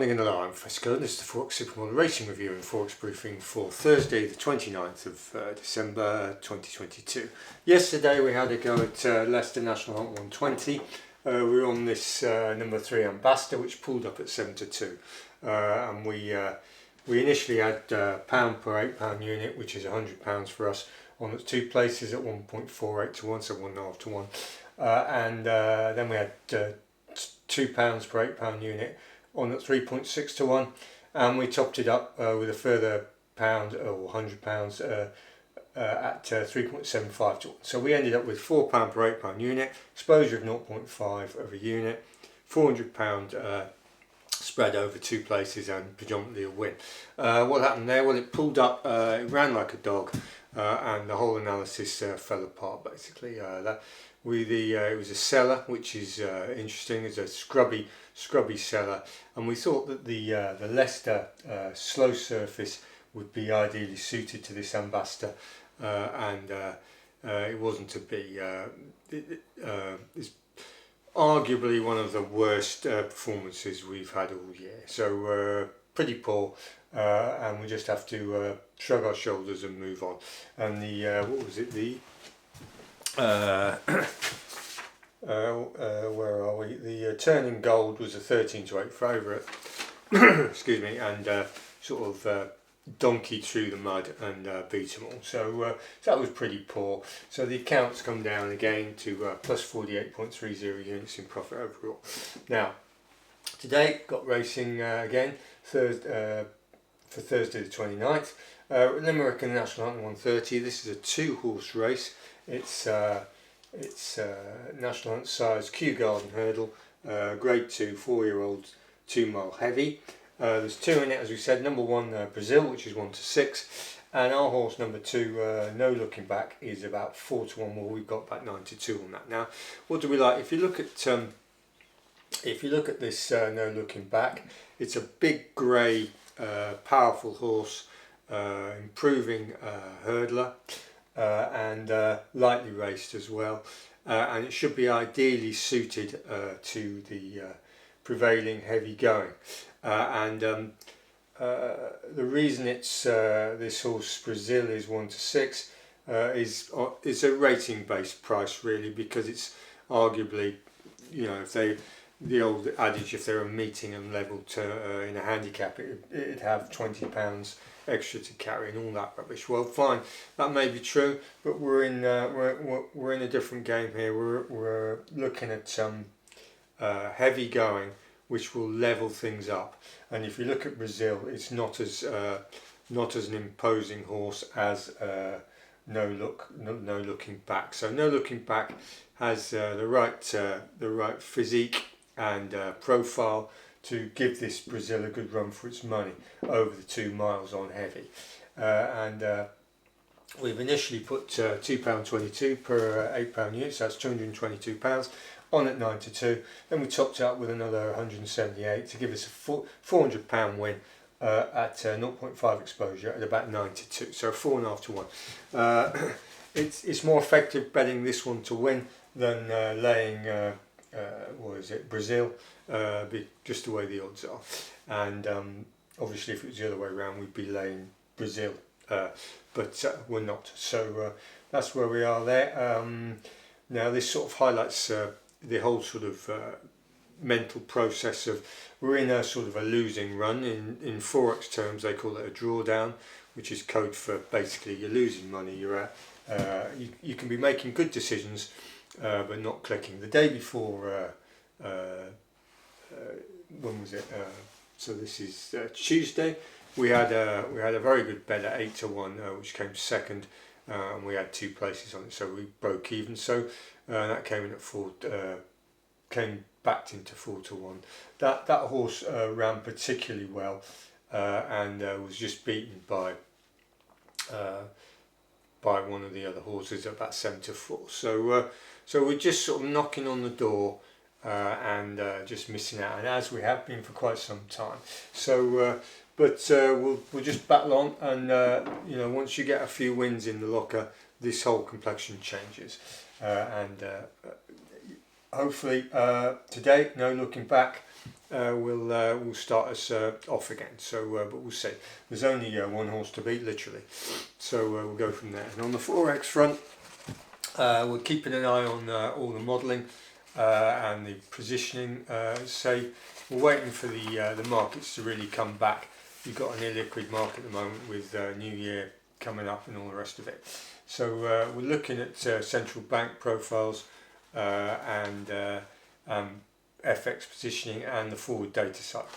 morning and hello, I'm Fresco. This is the Forex Supermodel Racing Review and Forex Briefing for Thursday the 29th of December 2022. Yesterday we had a go at Leicester National Hunt 120. We were on this number 3 Ambassador, which pulled up at 7 to 2. And we initially had pound per £8 unit, which is £100 for us, on the two places at 1.48 to 1, so 1.5 to 1. And then we had £2 per £8 unit on at 3.6 to 1, and we topped it up with a further pound or £100 at 3.75 to 1. So we ended up with £4 per £8 unit, exposure of 0.5 of a unit, £400 spread over two places, and predominantly a win. What happened there? Well, it pulled up, it ran like a dog, and the whole analysis fell apart basically. It was a seller, which is interesting. It's a scrubby seller, and we thought that the Leicester slow surface would be ideally suited to this Ambassador, and it wasn't to be. It's arguably one of the worst performances we've had all year. So pretty poor, and we just have to shrug our shoulders and move on. And the what was it? The where are we? The turning gold was a 13 to 8 favourite. Excuse me, and sort of donkeyed through the mud and beat them all. So that was pretty poor. So the accounts come down again to plus 48.30 units in profit overall. Now today got racing again for Thursday the 29th. Limerick and National Hunt 130. This is a 2-horse race. It's National Hunt size Kew Garden Hurdle, grade 2, 4-year-old, 2 mile heavy. There's 2 in it, as we said. Number 1 Brazil, which is 1 to 6, and our horse number 2 No Looking Back is about 4 to 1 more. We've got about 9 to 2 on that. Now, what do we like? If you look at this No Looking Back, it's a big grey, powerful horse, improving hurdler. And lightly raced as well, and it should be ideally suited to the prevailing heavy going, and the reason it's this horse Brazil is 1 to 6 is a rating based price really, because it's arguably, you know, if the old adage, if they were meeting and level to in a handicap, it'd have £20 extra to carry and all that rubbish. Well, fine, that may be true, but we're in a different game here. We're looking at some heavy going, which will level things up. And if you look at Brazil, it's not as an imposing horse as No Looking Back. So No Looking Back has the right physique and profile to give this Brazil a good run for its money over the 2 miles on heavy. And we've initially put £2.22 per £8 unit, so that's £222 on at 9 to 2. Then we topped up with another 178 to give us a £400 win at 0.5 exposure at about 9 to 2, so 4.5 to 1. It's more effective betting this one to win than laying Brazil, just the way the odds are. And obviously if it was the other way around, we'd be laying Brazil, but we're not. So that's where we are there. Now this sort of highlights the whole sort of mental process of, we're in a sort of a losing run. In Forex terms they call it a drawdown, which is code for basically you're losing money. You're at you can be making good decisions but not clicking. The day before, when was it? So this is Tuesday. We had a very good bet at 8 to 1, which came second, and we had 2 places on it, so we broke even. So that came in at came backed into 4 to 1. That horse ran particularly well, and was just beaten by one of the other horses at about 7 to 4. So we're just sort of knocking on the door and just missing out, and as we have been for quite some time. So we'll just battle on, and you know, once you get a few wins in the locker, this whole complexion changes, and hopefully today No Looking Back will start us off again. So, but we'll see. There's only one horse to beat, literally. So we'll go from there. And on the Forex front, we're keeping an eye on all the modelling and the positioning. Say we're waiting for the markets to really come back. You've got an illiquid market at the moment with New Year coming up and all the rest of it. So we're looking at central bank profiles and FX positioning and the forward data cycle.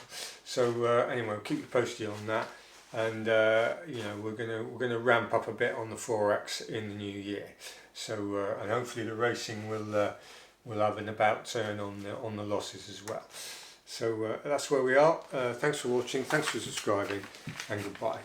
So anyway, we'll keep you posted on that, and you know, we're gonna ramp up a bit on the Forex in the new year. So and hopefully the racing will have an about turn on the losses as well. So that's where we are. Thanks for watching, thanks for subscribing, and goodbye.